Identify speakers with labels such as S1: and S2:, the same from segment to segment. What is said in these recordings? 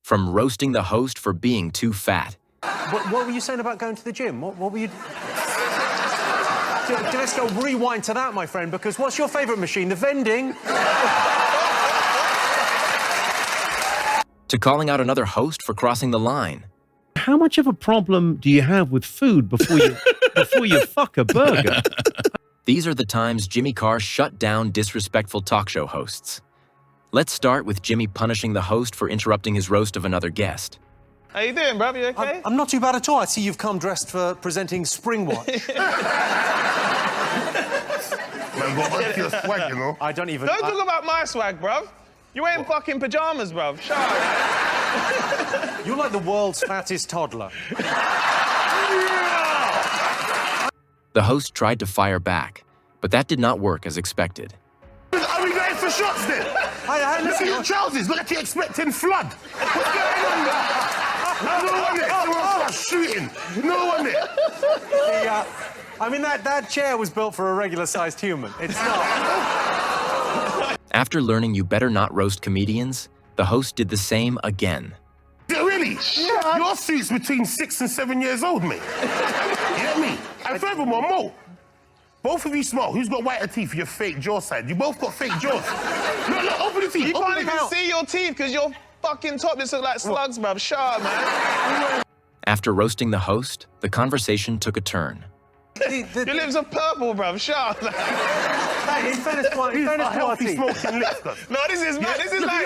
S1: From roasting the host for being too fat.
S2: What were you saying about going to the gym? What were you... Let's go rewind to that, my friend, because what's your favourite machine? The vending?
S1: To calling out another host for crossing the line.
S3: How much of a problem do you have with food before you fuck a burger?
S1: These are the times Jimmy Carr shut down disrespectful talk show hosts. Let's start with Jimmy punishing the host for interrupting his roast of another guest.
S4: How you doing, bruv? You okay?
S2: I'm not too bad at all. I see you've come dressed for presenting Springwatch.
S5: Man, got on to your swag, you know?
S2: I don't even...
S4: Don't talk about my swag, bruv. You ain't fucking pyjamas, bruv. Shut up.
S2: You're like the world's fattest toddler.
S1: The host tried to fire back, but that did not work as expected.
S5: Are we going for shots then? Look at your trousers. Look like you're expecting flood. What's going on there? No one there. Someone starts shooting. No one there.
S2: I mean, that chair was built for a regular-sized human. It's not.
S1: After learning you better not roast comedians, the host did the same again.
S5: Really? Your suit's between 6 and 7 years old, mate. You get me? And furthermore, Mo, both of you smile. Who's got whiter teeth for your fake jaw side? You both got fake jaws. Look, open the teeth.
S4: You can't even see your teeth because your fucking top just look like slugs, bruv. Shut up, man.
S1: After roasting the host, the conversation took a turn.
S4: Your lips are purple, bruv. Shut up.
S2: Hey, in fairness to our teeth.
S5: Smoking lips,
S4: No, this is mad. This is like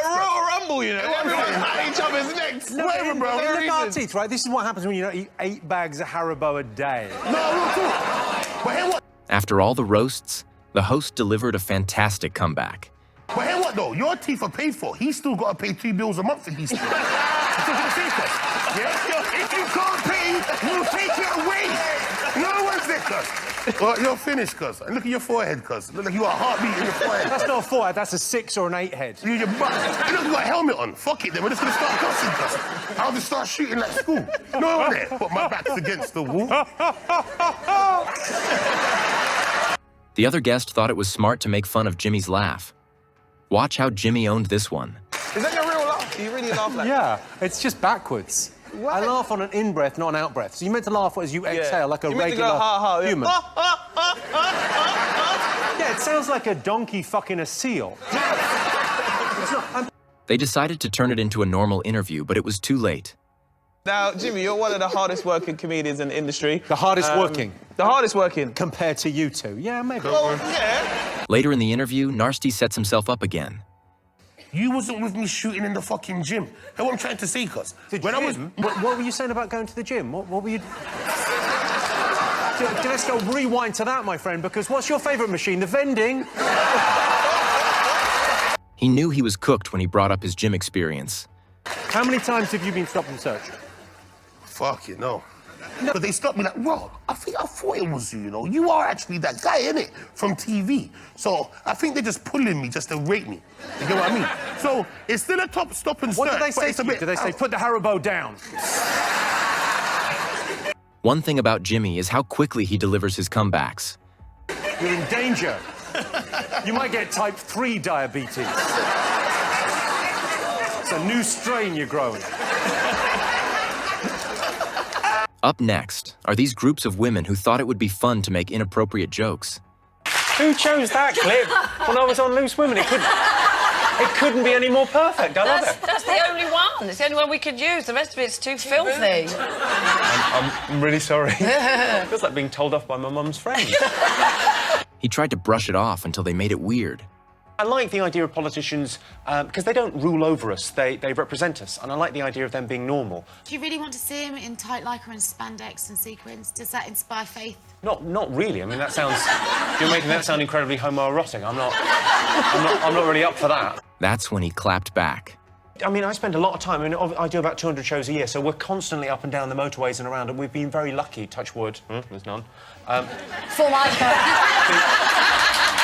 S4: Royal Rumble, you know? Everyone's at each other's necks.
S2: No,
S5: Whatever, bro.
S2: Look at our teeth, right? This is what happens when you don't eat 8 bags of Haribo a day.
S5: No, real talk. But hear what?
S1: After all the roasts, the host delivered a fantastic comeback.
S5: But hear what, though? Your teeth are paid for. He's still got to pay 2 bills a month for these teeth. Yeah? If you can't pay, we'll take it away. No one's there, cuz. Well, you're finished, cuz. And look at your forehead, cuz. Look like you got a heartbeat in your forehead.
S2: That's not a 4, that's a 6 or an 8 head.
S5: Your butt. And look, you got a helmet on. Fuck it, then. We're just going to start cussing, cuz. I'll just start shooting like school. No one there. But my back's against the wall.
S1: The other guest thought it was smart to make fun of Jimmy's laugh. Watch how Jimmy owned this one.
S4: Is that your real laugh? Do you really laugh like that?
S2: Yeah, it's just backwards. What? I laugh on an in-breath, not an out-breath. So you meant to laugh as you exhale, like a regular human. Yeah, it sounds like a donkey fucking a seal.
S1: They decided to turn it into a normal interview, but it was too late.
S4: Now, Jimmy, you're one of the hardest working comedians in the industry.
S2: The hardest working?
S4: The hardest working.
S2: Compared to you two? Yeah, maybe.
S4: Well, yeah.
S1: Later in the interview, Narsty sets himself up again.
S5: You wasn't with me shooting in the fucking gym. That's what I'm trying to say, cuz.
S2: What were you saying about going to the gym? What were you... Let's go rewind to that, my friend, because what's your favourite machine? The vending?
S1: He knew he was cooked when he brought up his gym experience.
S2: How many times have you been stopped and searched?
S5: Fuck it, no. But they stopped me like, Rob, I thought it was you, you know. You are actually that guy, innit? From TV. So I think they're just pulling me just to rate me. You get what I mean? So it's still a top stop and search.
S2: What did they say to you? Did they say, put the Haribo down?
S1: One thing about Jimmy is how quickly he delivers his comebacks.
S2: You're in danger. You might get type 3 diabetes. It's a new strain you're growing.
S1: Up next are these groups of women who thought it would be fun to make inappropriate jokes.
S3: Who chose that clip when I was on Loose Women? It couldn't be any more perfect. I love it.
S6: That's the only one. It's the only one we could use. The rest of it's too filthy.
S3: I'm really sorry. It feels like being told off by my mum's friend.
S1: He tried to brush it off until they made it weird.
S3: I like the idea of politicians because they don't rule over us, they represent us, and I like the idea of them being normal.
S7: Do you really want to see him in tight lycra and spandex and sequins? Does that inspire faith?
S3: Not really. I mean, that sounds... You're making that sound incredibly homoerotic. I'm not really up for that.
S1: That's when he clapped back.
S3: I mean, I spend a lot of time... I mean, I do about 200 shows a year, so we're constantly up and down the motorways and around, and we've been very lucky, touch wood. There's none.
S6: For lycra.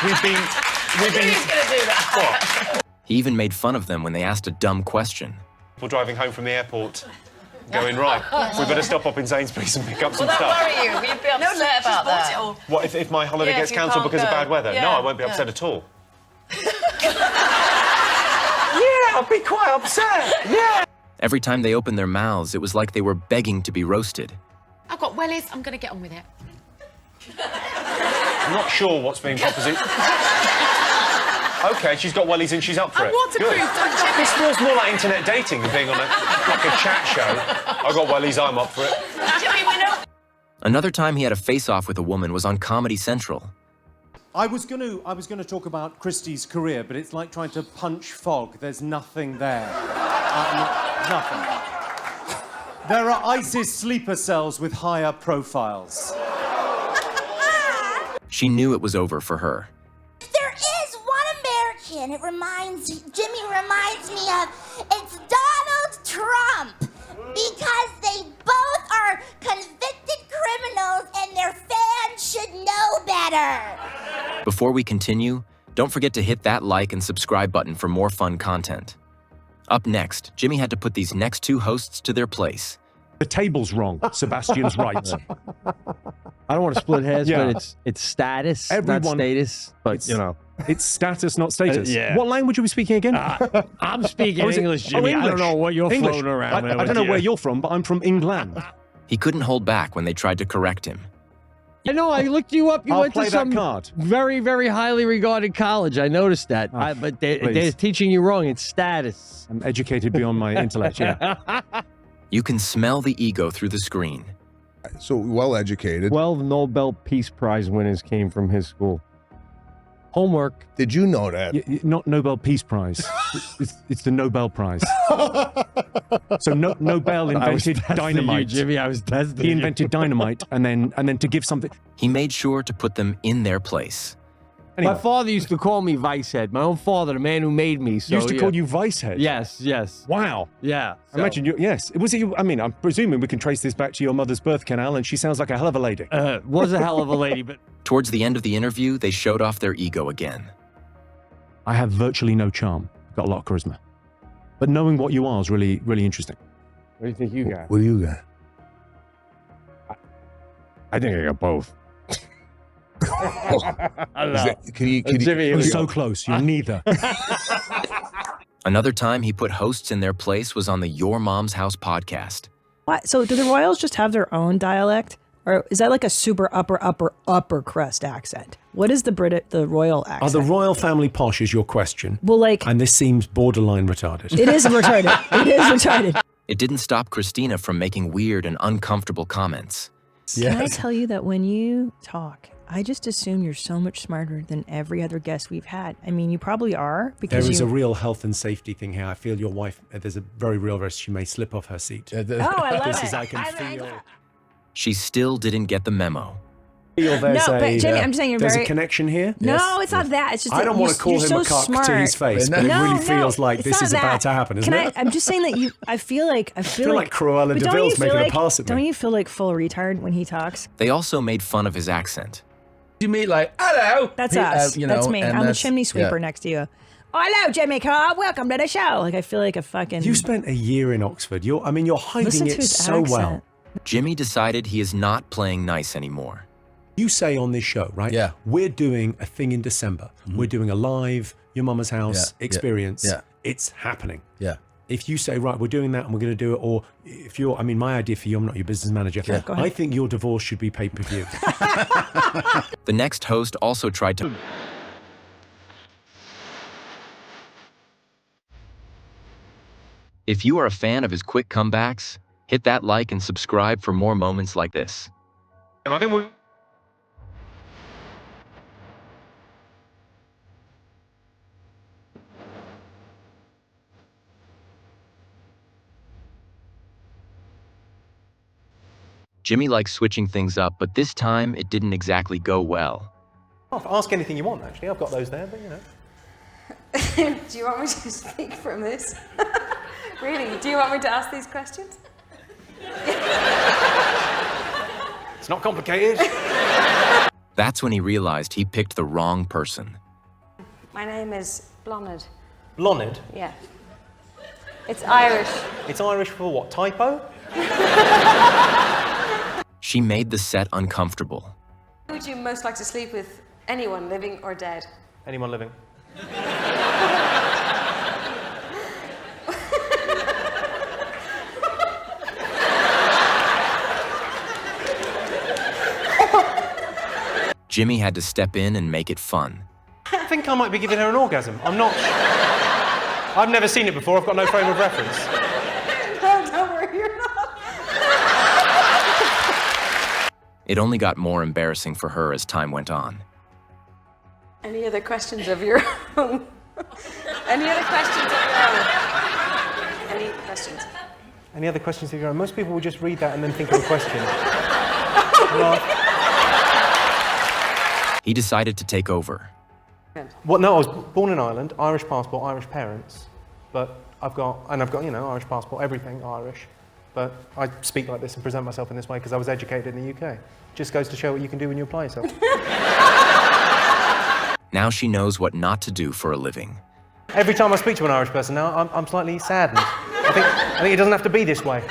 S3: We've been...
S6: Who's going to do that?
S3: What?
S1: He even made fun of them when they asked a dumb question.
S3: We're driving home from the airport, going, right, we better stop up in Sainsbury's and pick up some stuff.
S6: Will that worry you? Will you be upset about that?
S3: What, if my holiday gets cancelled because of bad weather?
S6: Yeah.
S3: No, I won't be upset at all.
S2: Yeah,
S3: I'd be quite upset. Yeah.
S1: Every time they opened their mouths, it was like they were begging to be roasted.
S7: I've got wellies, I'm going to get on with it.
S3: I'm not sure what's being proposed. Okay, she's got wellies and she's up for it.
S7: Waterproof, don't check
S3: This feels more like internet dating than being on like a chat show. I got wellies, I'm up for it.
S6: Jimmy, we know.
S1: Another time he had a face-off with a woman was on Comedy Central.
S2: I was going to talk about Christie's career, but it's like trying to punch fog. There's nothing there. Nothing. There are ISIS sleeper cells with higher profiles.
S1: She knew it was over for her.
S8: There is one American Jimmy reminds me of. It's Donald Trump. Because they both are convicted criminals and their fans should know better.
S1: Before we continue, don't forget to hit that like and subscribe button for more fun content. Up next, Jimmy had to put these next two hosts to their place.
S9: The table's wrong. Sebastian's right.
S10: I don't want to split hairs, but it's status, not status. But you know,
S9: it's status, not status.
S10: Yeah.
S9: What language are we speaking again?
S10: I'm speaking English, Jimmy.
S9: English.
S10: I don't know what you're
S9: English.
S10: floating around.
S9: I don't know where you're from, but I'm from England.
S1: He couldn't hold back when they tried to correct him.
S10: I know. I looked you up. You went to some
S9: card.
S10: very, very highly regarded college. I noticed that. But they're teaching you wrong. It's status.
S9: I'm educated beyond my intellect. Yeah.
S1: You can smell the ego through the screen.
S11: So well-educated.
S10: 12 Nobel Peace Prize winners came from his school. Homework.
S11: Did you know that?
S9: Not Nobel Peace Prize. it's the Nobel Prize. So Nobel invented dynamite.
S10: Jimmy, I was testing
S9: He invented dynamite, and then to give something.
S1: He made sure to put them in their place.
S10: Anyway. My father used to call me Vicehead. My own father, the man who made me. So,
S9: used to call you Vicehead?
S10: Yes, yes.
S9: Wow.
S10: Yeah. So.
S9: Imagine you. Yes. Was it? I mean, I'm presuming we can trace this back to your mother's birth canal, and she sounds like a hell of a lady.
S10: Was a hell of a lady, but.
S1: Towards the end of the interview, they showed off their ego again.
S9: I have virtually no charm. Got a lot of charisma. But knowing what you are is really, really interesting.
S10: What do you think you got?
S11: What do you got?
S10: I think I got both.
S9: You're so close. You're neither.
S1: Another time he put hosts in their place was on the Your Mom's House podcast.
S12: What? So do the royals just have their own dialect? Or is that like a super upper crust accent? What is the royal accent?
S9: Are the royal family posh is your question?
S12: Well, like...
S9: And this seems borderline retarded.
S12: It is retarded. It is retarded.
S1: It didn't stop Christina from making weird and uncomfortable comments.
S12: Can I tell you that when you talk, I just assume you're so much smarter than every other guest we've had. I mean, you probably are. Because
S9: there is a real health and safety thing here. I feel your wife, there's a very real risk she may slip off her seat.
S12: Oh, I love
S9: this
S12: it.
S9: Is, I can feel...
S1: She still didn't get the memo.
S12: No, but Jimmy, I'm just saying you're
S9: there's
S12: very...
S9: a connection here?
S12: No, it's not that. It's just
S9: I don't want to call him a cock to his face, but it really feels like this is about to happen, isn't it?
S12: I'm just saying that I feel like
S9: Cruella de Vil's making a pass at me.
S12: Don't you feel like full retard when he talks?
S1: They also made fun of his accent.
S13: You mean like, hello?
S12: That's us. That's me. I'm the chimney sweeper next to you. Oh, hello, Jimmy Carr. Welcome to the show. Like, I feel like a fucking...
S9: You spent a year in Oxford. You're hiding it so well.
S1: Jimmy decided he is not playing nice anymore.
S9: You say on this show, right?
S13: Yeah.
S9: We're doing a thing in December. Mm-hmm. We're doing a live Your Mama's House experience.
S13: Yeah.
S9: It's happening.
S13: Yeah.
S9: If you say, right, we're doing that and we're going to do it, or if you're, I mean, my idea for you, I'm not your business manager.
S12: Yeah.
S9: I think your divorce should be pay-per-view.
S1: The next host also tried to... If you are a fan of his quick comebacks, hit that like and subscribe for more moments like this.
S3: And I think we...
S1: Jimmy likes switching things up, but this time it didn't exactly go well.
S3: Ask anything you want, actually. I've got those there, but you know.
S14: Do you want me to speak from this? Really? Do you want me to ask these questions?
S3: It's not complicated.
S1: That's when he realized he picked the wrong person.
S14: My name is Blonard.
S3: Blonard?
S14: Yeah. It's Irish.
S3: It's Irish for what? Typo?
S1: She made the set uncomfortable.
S14: Who would you most like to sleep with? Anyone, living or dead?
S3: Anyone living.
S1: Jimmy had to step in and make it fun.
S3: I think I might be giving her an orgasm. I'm not. I've never seen it before. I've got no frame of reference.
S14: No, don't worry, you're not.
S1: It only got more embarrassing for her as time went on.
S14: Any other questions of your own? Any other questions of your own? Any questions?
S3: Any other questions of your own? Most people will just read that and then think of a question.
S1: He decided to take over.
S3: Well, no, I was born in Ireland, Irish passport, Irish parents, but I've got, you know, Irish passport, everything Irish, but I speak like this and present myself in this way because I was educated in the UK. Just goes to show what you can do when you apply yourself.
S1: Now she knows what not to do for a living.
S3: Every time I speak to an Irish person now, I'm slightly saddened. I think it doesn't have to be this way.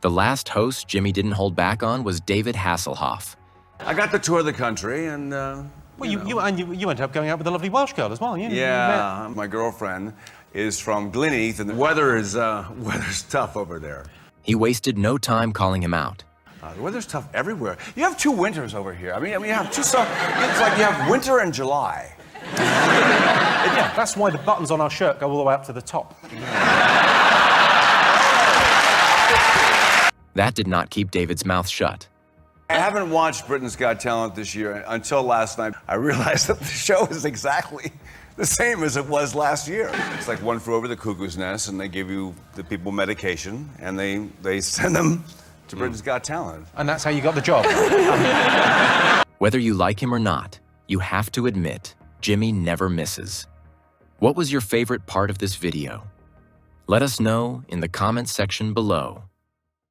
S1: The last host Jimmy didn't hold back on was David Hasselhoff.
S15: I got to tour the country and,
S3: Well, you ended up going out with a lovely Welsh girl as well, you
S15: yeah, my girlfriend is from Gleneath, and the weather is, weather's tough over there.
S1: He wasted no time calling him out.
S15: The weather's tough everywhere. You have 2 winters over here. I mean, you have 2 summers. It's like you have winter and July.
S3: Yeah, that's why the buttons on our shirt go all the way up to the top.
S1: That did not keep David's mouth shut.
S15: I haven't watched Britain's Got Talent this year until last night. I realized that the show is exactly the same as it was last year. It's like One Flew Over the Cuckoo's Nest, and they give you the people medication, and they send them to Britain's Got Talent.
S3: And that's how you got the job.
S1: Whether you like him or not, you have to admit, Jimmy never misses. What was your favorite part of this video? Let us know in the comments section below.